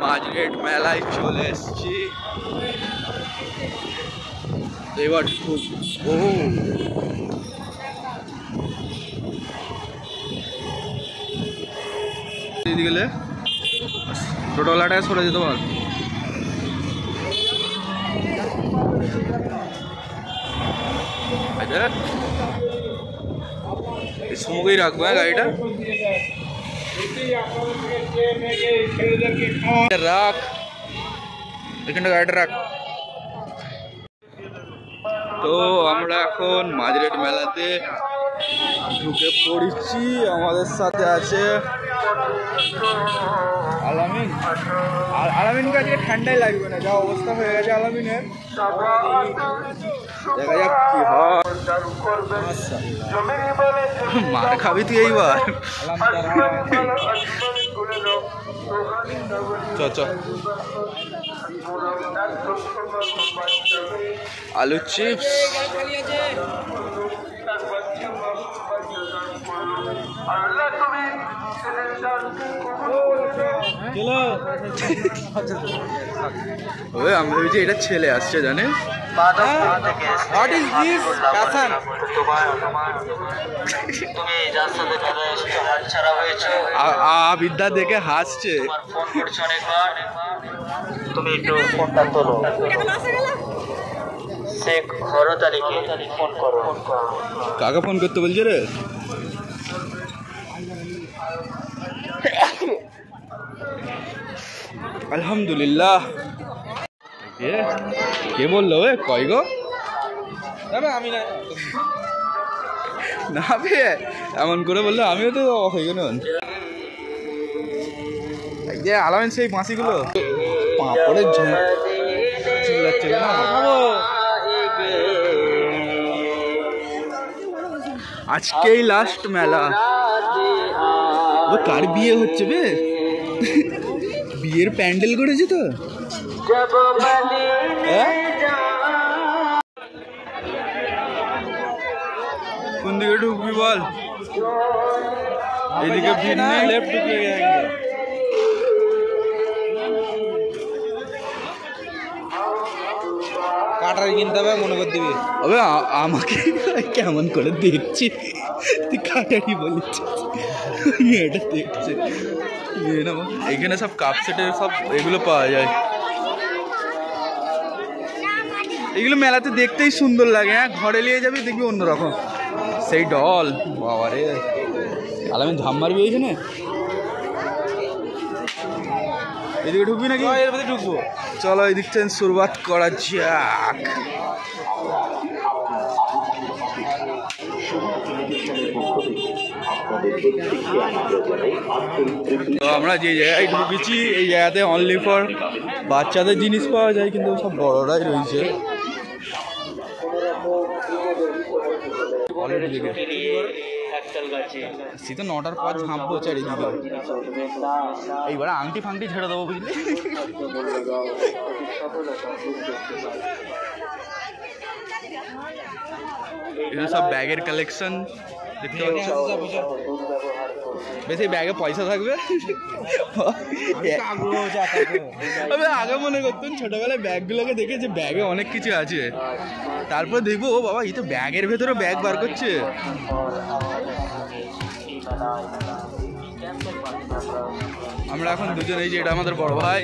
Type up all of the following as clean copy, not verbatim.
মাঝরেট মেলায় চলে এসছি এবার খুব গেলে টোটোলাটায় সরে যেতে পার এই সমুখেই রাখবো গাড়িটা রাখ এখানটা গাড়িটা রাখ তো আমরা এখন মাঝরেট মেলাতে ঢুকে পড়েছি আমাদের সাথে আছে আলামিন আলামিনকে আজকে ঠান্ডাই লাগবে না যা অবস্থা হয়ে গেছে আলামিনের দেখা যাক কি হয় মার খাবি তুই এইবার চ আলু চিপস আমি ভেবেছি এটা ছেলে আসছে জানে বিদ্যা দেখে হাসছে তুমি একটু ফোনটা তোলো শেখ হরত আলীকে ফোন করো কাকে ফোন করতে বলছে রে আলহামদুলিল্লাহ কে বললো কয় গো আমি না এমন করে বললো আমিও তো হয়ে গেল আলামিন সেই মাসিগুলো পাঁপড়ের চিল্লাচ্ছে না আজকেই লাস্ট মেলা ও কার বিয়ে হচ্ছে বে বিয়ের প্যান্ডেল করেছে তো কোন দিকে ঢুকবি বল এদিকে ভিড় নেই লেফট ঢুকে কাটার কিনতে হবে মনে করে দিবি হবে আমাকে কেমন করে দেখছি তুই কাটারি বলিস এটা দেখছে এইখানে সব কাপ সেটের সব এগুলো পাওয়া যায় এগুলো মেলাতে দেখতেই সুন্দর লাগে হ্যাঁ ঘরে নিয়ে যাবি দেখবি অন্যরকম সেই ডল বাবারে আলামিন ঝাম মারবি এইখানে এদিকে ঢুকবি নাকি এর মধ্যে ঢুকবো চলো এই দিক থেকে শুরুয়াত করা যাক তো আমরা যে জায়গায় ঢুকেছি এই জায়গাতে অনলি ফর বাচ্চাদের জিনিস পাওয়া যায় কিন্তু সব বড়রাই রয়েছে শীত 9টার পর ঝাঁপবো চারিদিকে এইবার আংটি ফাংটি ছেড়ে দেবো বুঝলি এগুলো সব ব্যাগের কালেকশন দেখতে পাচ্ছ বেশি ব্যাগে পয়সা থাকবে আমি আগে মনে করতাম ছোটবেলায় ব্যাগগুলোকে দেখে যে ব্যাগে অনেক কিছু আছে তারপর দেখবো ও বাবা এই তো ব্যাগের ভেতরে ব্যাগ বার করছে আমরা এখন দুজন এই যে এটা আমাদের বড় ভাই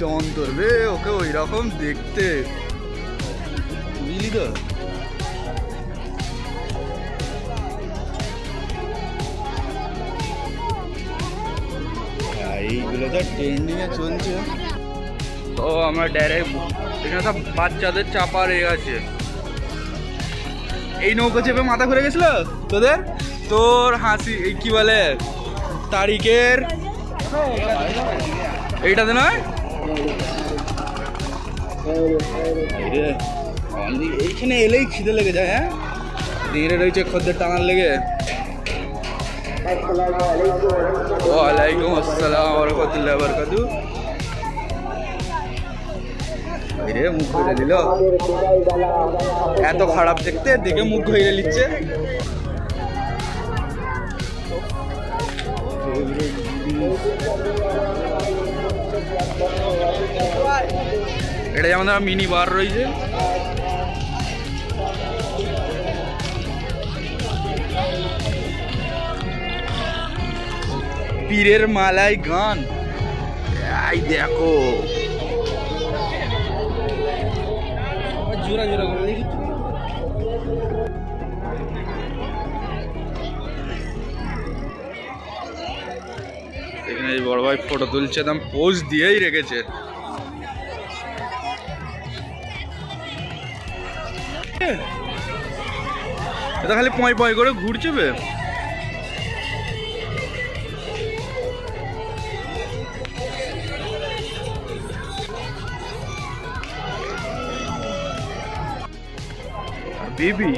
জন ধরবে ওকে ওই রকম দেখতে বুঝলি তো এইগুলো তো ট্রেন্ডিং এ চলছে তো আমরা ডাইরেক্ট এখানে সব বাচ্চাদের চাপা রেগে আছে এই নৌকো চেপে মাথা ঘুরে গেছিল তোদের তোর হাসি এই কি বলে তারিখের এইটাতে নয় এইখানে এলেই খিদে লেগে যায় হ্যাঁ দিনে রয়েছে খদ্দের টানার লেগে ওয়ালাইকুম আসসালাম ওয়া রাহমাতুল্লাহি ওয়া বারাকাতুহু রে মুখ ঘুরে দিল এত খারাপ দেখতে দেখে মুখ ঘুরে নিচ্ছে এটা যেমন মিনি বার রয়েছে। পীরের মালাই গান, এই দেখো জোড়া জোড়া করে দেখি। এখানে এই বড় ভাই ফটো তুলছে, একদম পোজ দিয়েই রেখেছে। এটা খালি পয় পয় করে ঘুরছে বে। বেবি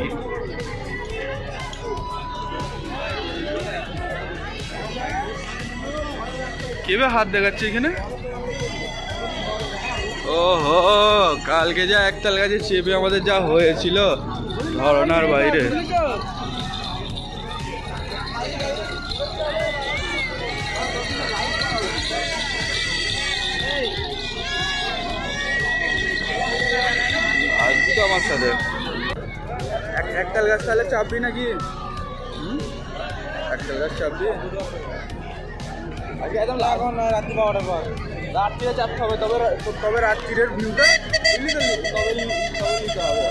কেবে হাত দেখাচ্ছে এখানে? ওহো, কালকে যা একতাল গাছে চেপে আমাদের যা হয়েছিল ধারণার বাইরে। আসতো আমার সাথে একতাল গাছ, তাহলে চাপবি নাকি? একতাল গাছ চাপবি? আজকে একদম লাগাও না, রাত্রি 12টার পর রাত্রিরে চাপতে হবে, তবে রাত্রিরের ভিউটা তবে নিতে হবে।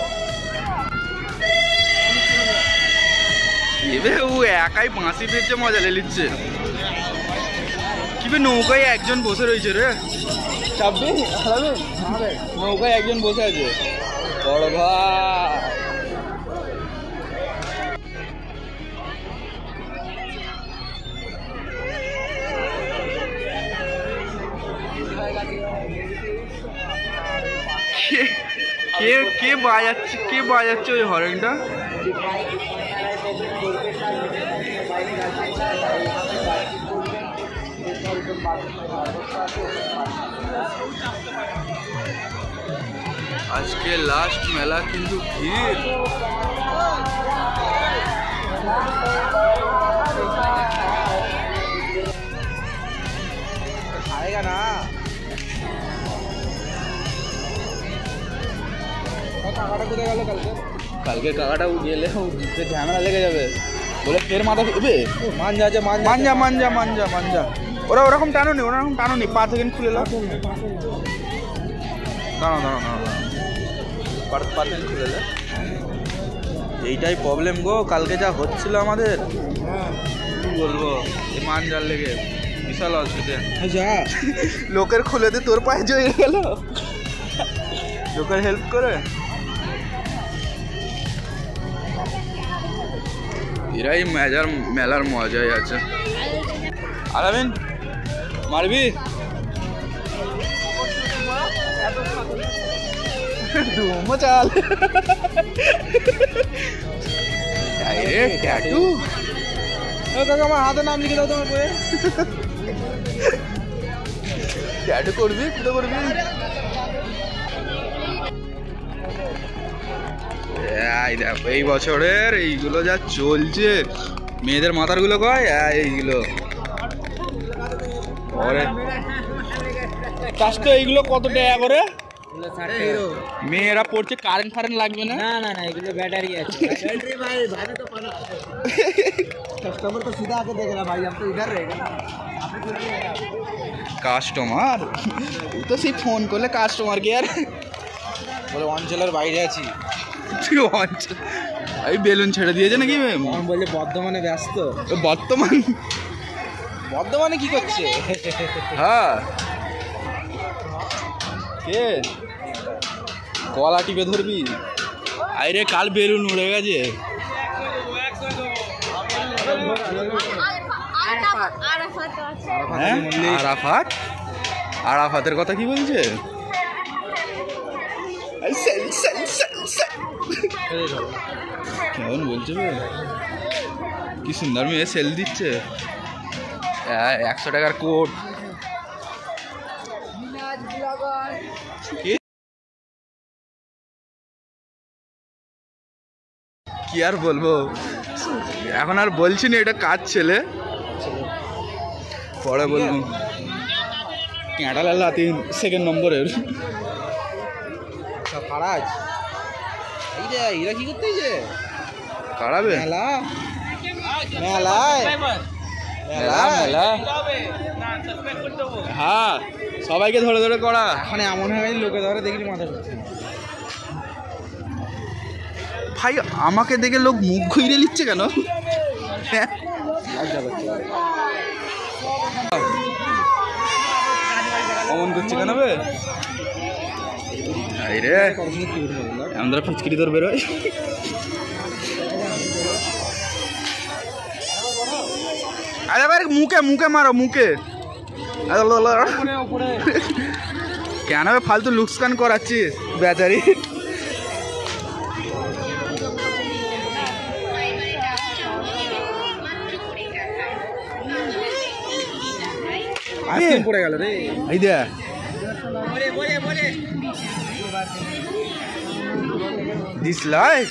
এবে ও একাই বাঁশি পেয়েছে, মজা নিচ্ছে। কিবে নৌকায় একজন বসে রয়েছে রে, চাপবি? নৌকায় একজন বসে আছে, বড় ভাই। কে বাজাচ্ছে ওই হরেনটা? আজকে লাস্ট মেলা, কিন্তু ভিড়। আয়েগা না, কাকাটা কোথায় গেল? কালকে কাকাটা গেলে ঝামেলা লেগে যাবে বলে ফের মাথা মাঞ্জা আছে, মাঞ্জা মাঞ্জা মাঞ্জা মাঞ্জা। ওরকম টানো নি, 5 সেকেন্ড খুলে নাও। দাঁড়াও 5 সেকেন্ড খুলে নে। এইটাই প্রবলেম গো, কালকে যা হচ্ছিল আমাদের, কি বলবো, এই মাঞ্জার লেগে বিশাল অসুবিধা। লোকের খুলে দে, তোর পায়ে জড়িয়ে গেল, লোকের হেল্প করে। এরাই মেলার মজাই আছে। আলামিন মারবি? চাল ট্যাটু, আমার হাতে নাম লিখে দাও তোমার বইয়ে। ট্যাটু করবি? কোথায় করবি? এই বছরের এইগুলো যা চলছে, মেয়েদের মাথার গুলো কয় এইগুলো এইগুলো কত টাকা করে? মেয়েরা পড়ছে, কারেন্ট লাগবে না? না, এগুলো ব্যাটারি আছে। কাস্টমার তো সিধা आके देख रहा भाई, हम तो इधर रहेगा ना। কাস্টমার তো সেই ফোন করলে কাস্টমার কে আর বলে অঞ্চলের বাইরে আছি। এই বেলুন ছেড়ে দিয়েছে নাকি? বলছে বর্ধমানে ব্যস্ত। বর্ধমানে কি করছে? হ্যাঁ, কে কলা টিপে ধরবি? আরে কাল বেলুন উড়ে গেছে। আরাফাতের কথা কি বলছে? কেমন বলছে? কি সুন্দর মেয়ে সেল দিচ্ছে, 100 টাকার কোট। কি আর বলবো, এখন আর বলছি না, এটা কাজ ছেলে। পরে বলবো ক্যাঁটা লাল্লা 3 নম্বরের ফারাজ এই রে এরা কি করতে যে কাড়াবে মেলা মেলায় মেলা মেলা হ্যাঁ সবাইকে ধরে ধরে করা। এখন এমন হয়ে গেছে লোকে ধরে দেখি মাথা ঘুরছে। ভাই আমাকে দেখে লোক মুখ ঘুরিয়ে নিচ্ছে কেন? হ্যাঁ অমন করছে কেন বে? রে আমরা ফিচকিরি তোর বেরোয়। আরে ভাই মুখে মুখে মারো মুখে। কেন ফালতু লুকসান করাচ্ছিস বেচারি? পড়ে গেল রে এই দে ডিসলাইক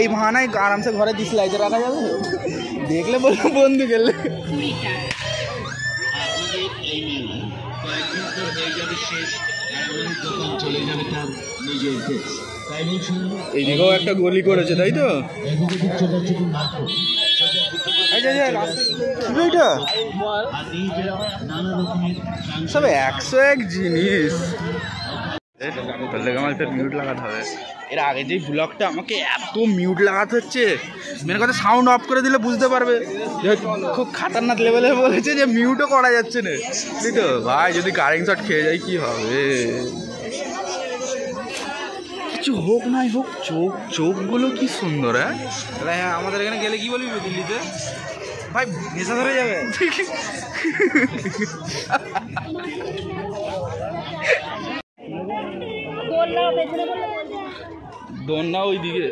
এই বাহানায় আরামসে ঘরে ডিসলাইকে রাখা যাবে। দেখলে বলবো বন্ধু গেলে এইদিকেও একটা গলি করেছে তাই তো? সব 101 জিনিস। আমার মিউট লাগাতে হবে। এর আগে যে ব্লগটা আমাকে এত মিউট লাগাতে হচ্ছে, মেন কথা সাউন্ড অফ করে দিলে বুঝতে পারবে খুব খাতারনাক লেভেলে বলেছে যে মিউটও করা যাচ্ছে না। বুঝলি তো ভাই, যদি কারেন্ট শট খেয়ে যায় কি হবে? কিছু হোক নাই হোক, চোখগুলো কি সুন্দর। হ্যাঁ আমাদের এখানে গেলে কি বলবি দিল্লিতে ভাই নেশা ধরে যাবে। দোলনা ওইদিকে,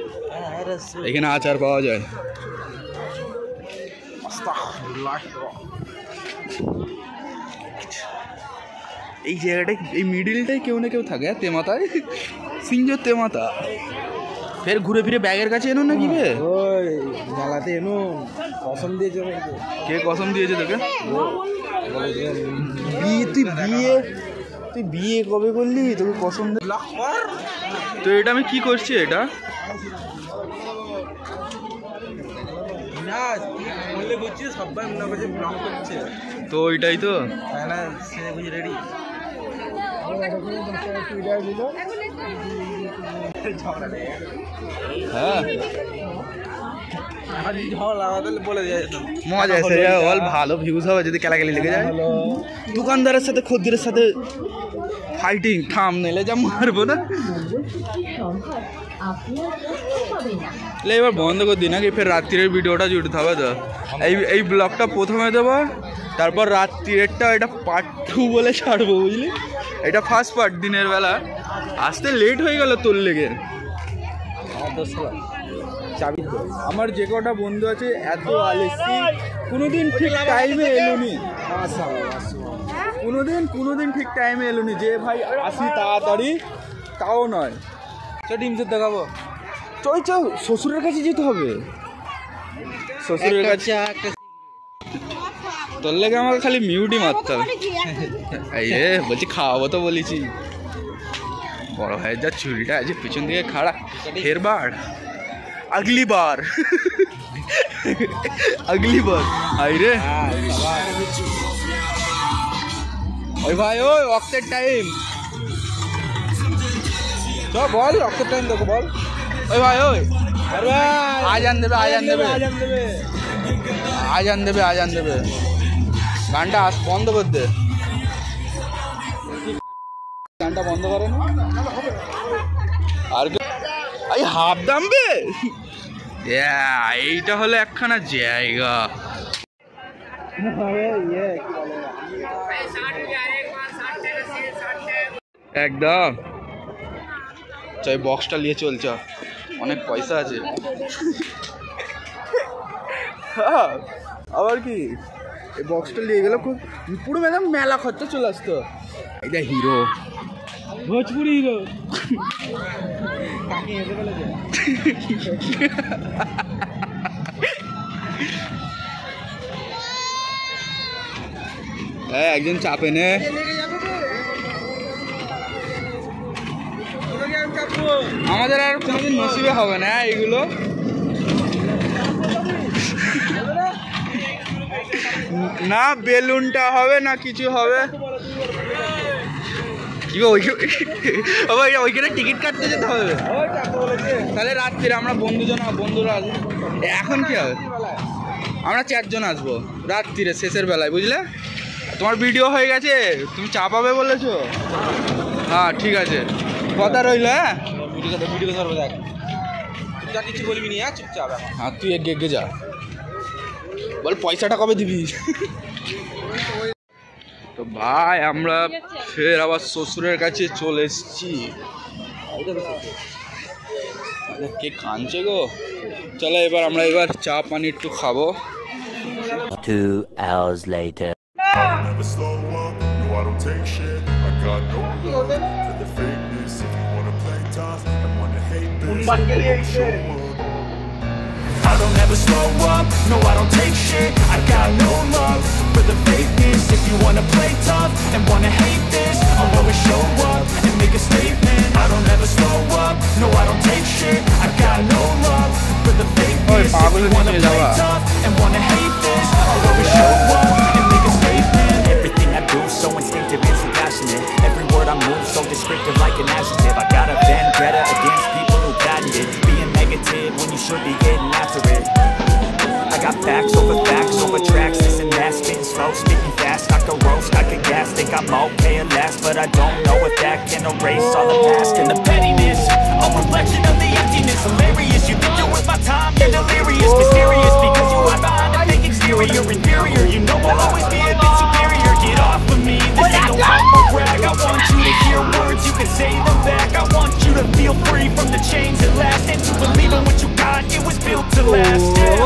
এখানে আচার পাওয়া যায়। এই জায়গাটায় এই মিডিলটায় কেউ না কেউ থাকে তেমাতায়, সিঞ্জোর তেমাতা। ফের ঘুরে ফিরে ব্যাগের কাছে এনো নাকি রে? ওই জ্বালাতে এনো কসম দিয়েছে। কে কসম দিয়েছে তোকে? তুই বিয়ে কবে করলি? তোকে কসম তো এটা আমি কি করছি? এটা সবাই মনে করছে ব্লগ করছে তো ওইটাই তো। রেডি হ্যাঁ বলে দেওয়া যেত মজা এসে যায়, বল ভালো ভিউজ হবে যদি কেলাকেলি লেগে যায়। দোকানদারের সাথে খদ্দেরের সাথে ফাইটিং থাম নেলে যা মারবো না। এবার বন্ধ করে দিই নাকি? ফের রাত্রির ভিডিওটা জুড়তে হবে তো। এই ব্লগটা প্রথমে দেবো, তারপর রাত্রিরেরটা এটা পার্ট 2 বলে ছাড়বো, বুঝলি? এটা ফার্স্ট পার্ট। দিনের বেলা আসতে লেট হয়ে গেল তোর লেগে। আমার যে কটা বন্ধু আছে এত আলসি, কোনোদিন ঠিক টাইমে এলোনি। কোনোদিন ঠিক টাইমে এলোনি যে ভাই আসি তাড়াতাড়ি, তাও নয়। ডিম সেদ্ধ দেখাবো, চল শ্বশুরের কাছে যেতে হবে। শ্বশুরের কাছে তোর লেগে আমাকে খালি মিউটই মারতে হবে। এই বলছি খাওয়াবো তো বলেছি। বড় ভাইয়ের যা চুরিটা আছে পিছন দিকে খাড়া, ফের বার আগলি বার আই রে। ওই ভাই ওই অক্টের টাইম চ, বল অক্টের টাইম দেখো বল। ওই ভাই ওই আজান দেবে গানটা বন্ধ করে দে। গানটা বন্ধ করে না আর এই হাফ দামবে। এইটা হলো একখানা জায়গা। একদম চাই বক্সটা নিয়ে চলছ, অনেক পয়সা আছে। আবার কি এই বক্সটা নিয়ে গেলে খুব পুরো ম্যাডাম মেলা খরচা চলে আসতো। এইটা হিরো, ভোজপুরি হিরো। একজন চাপে নে। আমাদের আর কোনোদিন নসিবে হবে না এগুলো। না বেলুনটা হবে না কিছু হবে। কি ওইখানে টিকিট কাটতে যেতে হবে তাহলে রাত্রিরে আমরা বন্ধুরা আসবো। এখন কি হবে? আমরা 4 জন আসবো রাত্রিরে শেষের বেলায়, বুঝলে? তোমার ভিডিও হয়ে গেছে, তুমি চাপাবে বলেছো? হ্যাঁ ঠিক আছে, কথা রইল। হ্যাঁ ভিডিও ধরবো, দেখ যা কিছু বলবি নি, চুপচাপ। হ্যাঁ তুই এগে যা, বল পয়সাটা কবে দিবি? তো ভাই আমরা ফের আবার শ্বশুরের কাছে চলে এসছি। কে কাঁদছে গো? চলো আমরা এবার চা পানি একটু খাবো। 2 hours later. Never slow up, no I don't take shit. I got no love for the fakeness. If you wanna play tough and wanna hate this, I'll show up. I don't ever slow up, no I don't take shit. I got no love for the fakeness. If you wanna play tough and wanna hate this, I'll always show up and make a statement. I don't ever slow up, no I don't take shit. I got no love for the fakeness. If you wanna play tough and wanna hate this, I'll always show up and make a statement. Everything I do so instinctive and so passionate. Every word I move so descriptive like an adjective. I got a vendetta against people who patent it, being negative when you should be getting after it. I got facts over tracks, this and that, spitting slow, speaking fast. I could roast, I could gas, think I'm okay at last, but I don't know if that can erase all the past. And the pettiness, a reflection of the emptiness. Hilarious, you think you're worth my time, you're delirious. Mysterious, because you hide behind a fake exterior. Inferior, you know I'll always be a bit superior. Get off of me, this ain't no humble brag. I want you to hear words, you can say them back. I want you to feel free from the chains at last, and to believe in what you got, it was built to last. Yeah.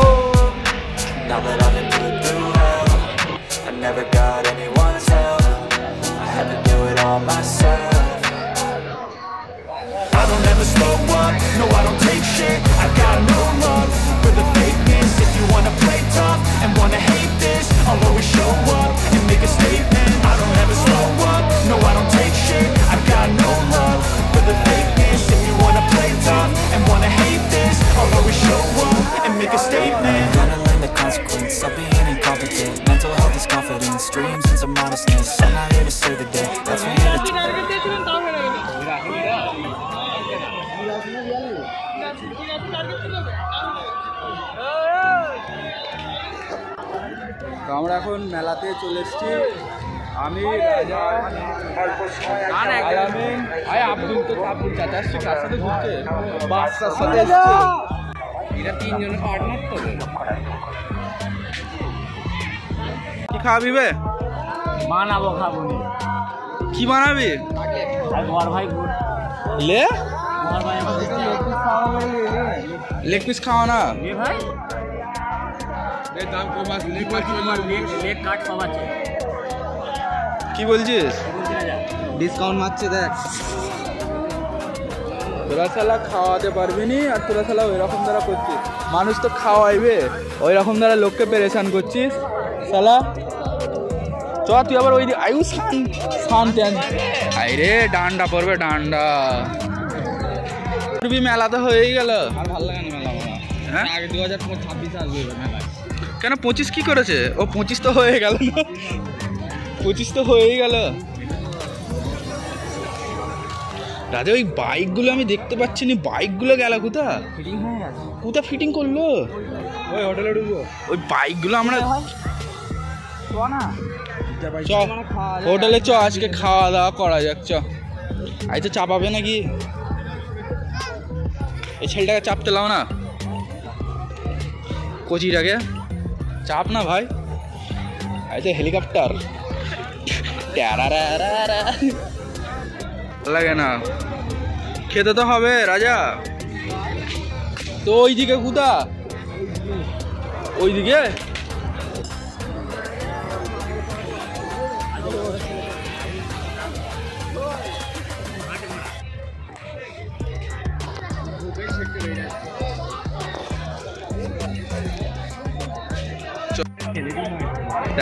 Now that I've been through hell, I never got anyone's help. I had to do it all myself. I don't ever slow up, no I don't take shit. I got no love for the fakeness. If you wanna play tough and wanna hate this, I'll always show up and make a statement. I don't ever slow up, no I don't take shit. I got no love for the fakeness. If you wanna play tough and wanna hate this, I'll always show up and make a statement. Gonna learn the consequence of being incompetent. Mental health is confidence, dreams and some modestness. I'm not here to save the day, that's for you to তো আমরা এখন মেলাতে চলে এসেছি। আমি রাজা, আলামিন, আব্দুল, তো আব্দুল চাচা আসছে, কার সাথে ঘুরছে? বাচ্চার সাথে এসছে। এরা 3 জনের পার্টনার। তো কি খাবি বে? বানাবো, খাবো নি। কি বানাবি? বড় ভাই লে বড় ভাই লেগ পিস খাওয়া না ভাই, লেগ কাট সব আছে। কি বলছিস? ডিসকাউন্ট মারছে দেখ। তোরা শালা খাওয়াতে পারবি নি, আর তোরা শালা ওই রকম দ্বারা করছিস। মানুষ তো খাওয়াইবে, ওই রকম দ্বারা লোককে পেরেশান করছিস শালা। চ তুই আবার ওই আয়ু শান্তি আইরে ডান্ডা পড়বে, ডান্ডা মেলা তো হয়েই গেল। আর ভালো লাগে না মেলা। হ্যাঁ আগে 2026 আসবে মেলায়। কেন 25 কি করেছে? ও 25 তো হয়ে গেল না, 25 তো হয়েই গেল। রাজা ওই বাইকগুলো আমি দেখতে পাচ্ছি না, বাইকগুলো গেল কোথা? ফিটিং হয়ে গেছে। কোথা ফিটিং করলো? ওই হোটেলে ঢুকবো। ওই বাইকগুলো আমরা তো না চ হোটেলে চ, আজকে খাওয়া দাওয়া করা যাক। চ আই তো চাপাবে নাকি? এই ছেলেটাকে চাপতে লাও না, কোচিটাকে চাপ না ভাই। আই তো হেলিকপ্টার লাগে না, খেতে তো হবে রাজা। তো ওইদিকে কোথা? ওইদিকে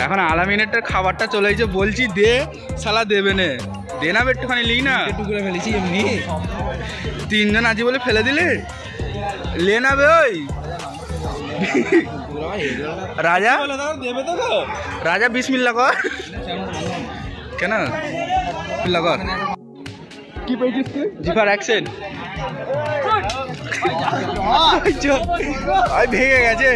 এখন আলামিনেরটার খাবারটা চলে এসেছে, বলছি দে, শালা দেবে না, দে না একটুখানি লি না, টুকরে ফেলেছি এমনি। 3 জন আছি বলে ফেলে দিলে, লে না বে। ওই রাজা দেবে তো রাজা বিসমিল্লাহ কর। কেন বিসমিল্লাহ কর? কি পেয়েছিস তুই? জিফার অ্যাকশন ভেঙে গেছে।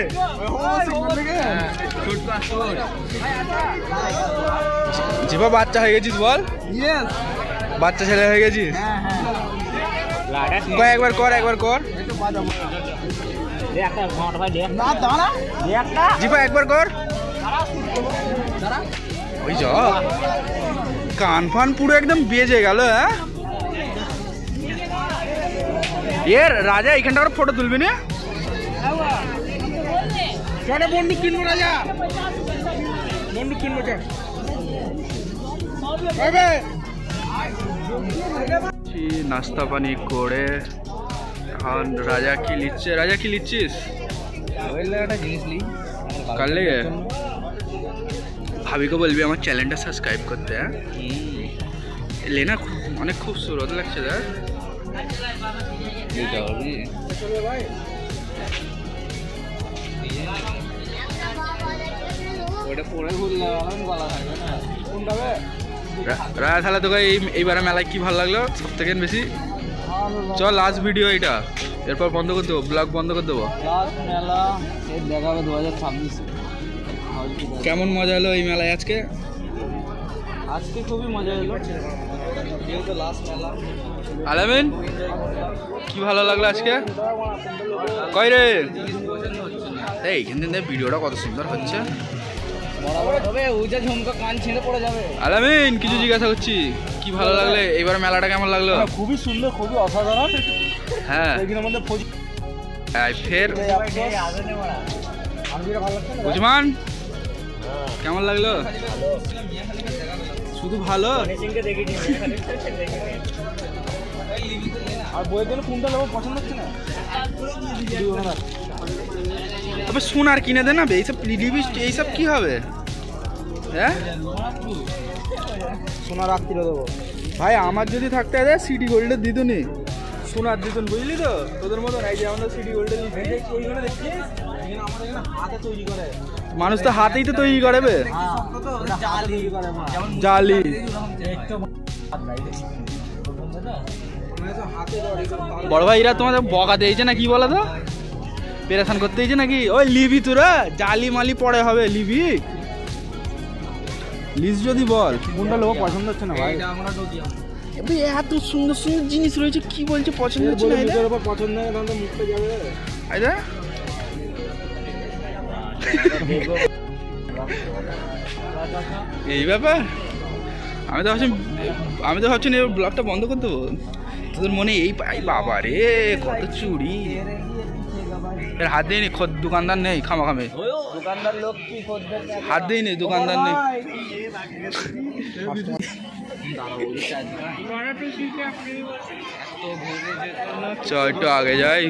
জিফা বাচ্চা হয়ে গেছিস বল, বাচ্চা ছেলে হয়ে গেছিস। একবার কর, একবার কর জিফা, একবার কর। ওই চ কান ফান পুরো একদম বেজে গেল। হ্যাঁ এর রাজা এইখানটা করে ফটো তুলবি না? বন্ধু কিনবো রাজা, বন্ধু কিনবো। নাস্তা পানি করে এখন রাজা কি লিখছে? রাজা কি লিখছিস? একটা জিনিস লি কাল লেগে ভাবিকে বলবি আমার চ্যানেলটা সাবস্ক্রাইব করতে। হ্যাঁ লেনা অনেক খুবসুরত লাগছে। দেখ ওটা পরে ঘুরলে বলা থাকবে না কোনটা রাজা তাহলে তোকে এইবারে মেলায় কি ভালো লাগলো সব থেকে বেশি? চল লাস্ট ভিডিও এটা, এরপর বন্ধ করে দেবো, ব্লগ বন্ধ করে দেবো। মেলা দেখাবে 2026। কেমন মজা হলো এই মেলায় আজকে? আজকে খুবই মজা হলো, যেহেতু লাস্ট মেলা। আলামিন কি ভালো লাগলো আজকে? কই রে এইখান থেকে ভিডিওটা কত সুন্দর হচ্ছে। আলামিন কিছু জিজ্ঞাসা করছি, কি ভালো লাগলে এইবার মেলাটা কেমন লাগলো? খুবই সুন্দর, খুবই অসাধারণ। হ্যাঁ ফের বুঝমান কেমন লাগলো? শুধু ভালো। আর বইয়ের জন্য কোনটা নেবো পছন্দ হচ্ছে না? তবে শুন আর কিনে দে না এইসব এইসব কি হবে? হ্যাঁ সোনা রাত্রিরে দেবো ভাই, আমার যদি থাকতে সিটি গোল্ডের দিত নি, সোনার দিতন, বুঝলি তো? তোদের মতন এই যে আমরা সিটি গোল্ডের হাতে তৈরি করে মানুষ তো হাতেই তো তৈরি করে বে, জালি। বড় ভাই এরা তোমাদের বকা দিয়েছে না কি বলো তো? পেরেশান করতে দিয়েছে নাকি? ওই লিবি তোরা জালি মালি পড়ে হবে, লিবি লিজ যদি বল কোনটা নেবো পছন্দ হচ্ছে না ভাই। এত সুন্দর সুন্দর জিনিস রয়েছে, কি বলছে পছন্দ হচ্ছে না? পছন্দ হয় তখন তো মুখতে যাবে। আইদা এই ব্যাপার, আমি তো ভাবছি না ব্লগটা বন্ধ করে দেবো। তোদের মনে এই পাই বাবা রে কত চুড়ি, এর হাত দিয়ে নি, দোকানদার নেই খামাখামে, দোকানদার লোক কি হাত দিয়ে নেই, দোকানদার নেই। চ একটু আগে যাই।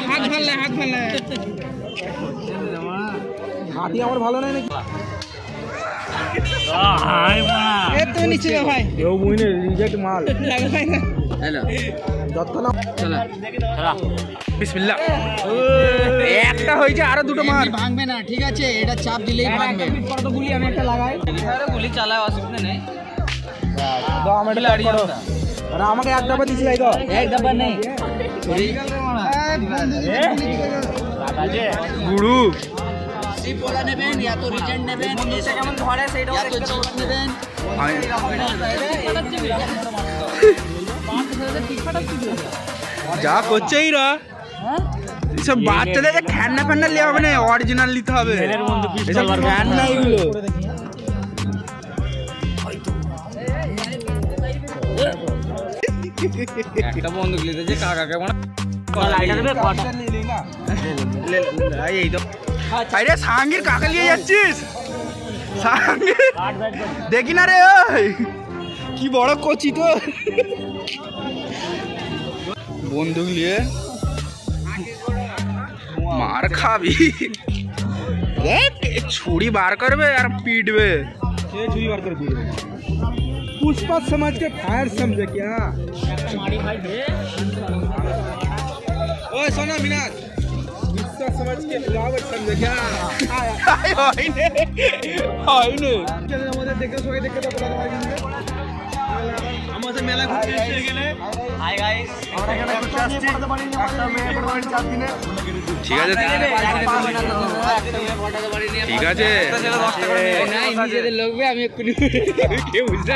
হাত ফেললে হাতি আমার ভালো নাই নাকি? ভাই রিজেক্ট মাল। বিসমিল্লাহ। একটা হয়েছে, আরো দুটো মার। ভাঙবে না, ঠিক আছে, এটা চাপ দিলেই ভাঙবে। গুলি আমি একটা লাগাই, গুলি চালায় অসুবিধা নেই। আমাকে এক ডাব্বা দিছিলাই তো? এক ডাব্বা নেই গুরু। নেবেন, ইয়া তো রিজেন্ট নেবেন, এসে কেমন ধরে সেইটা নেবেন। যা করছে এইরা সব বাচ্চাদের খেলনা ফেলনা নিতে হবে না, অরিজিনাল নিতে হবে। খেলনা এগুলো একটা বন্দুক নিতে যে কাকাকে এই তো আরে সাঙ্গির কাকা নিয়ে যাচ্ছিস? দেখি না রে ওই কি বড় কচি তো, বন্দুক নিয়ে মার খাবি। ছুরি বার করবে আর পিটবে। पुष्पा समाज के फायर समझे क्या? ओए सोना मीनार, पुष्पा समाज के फ्लावर समझे क्या? আমাদের দেখে সবাই দেখে তো বলা হয় কিন্তু আমাদের মেলা ঘুরতে এসে গেলে হাই গাইস আমরা এখানে ঘুরতে আসছি একটা মেয়ে পড়াবেন 4 দিনে ঠিক আছে ঠিক আছে নিজেদের লোকবে আমি এক্ষুনি কেউ বুঝতে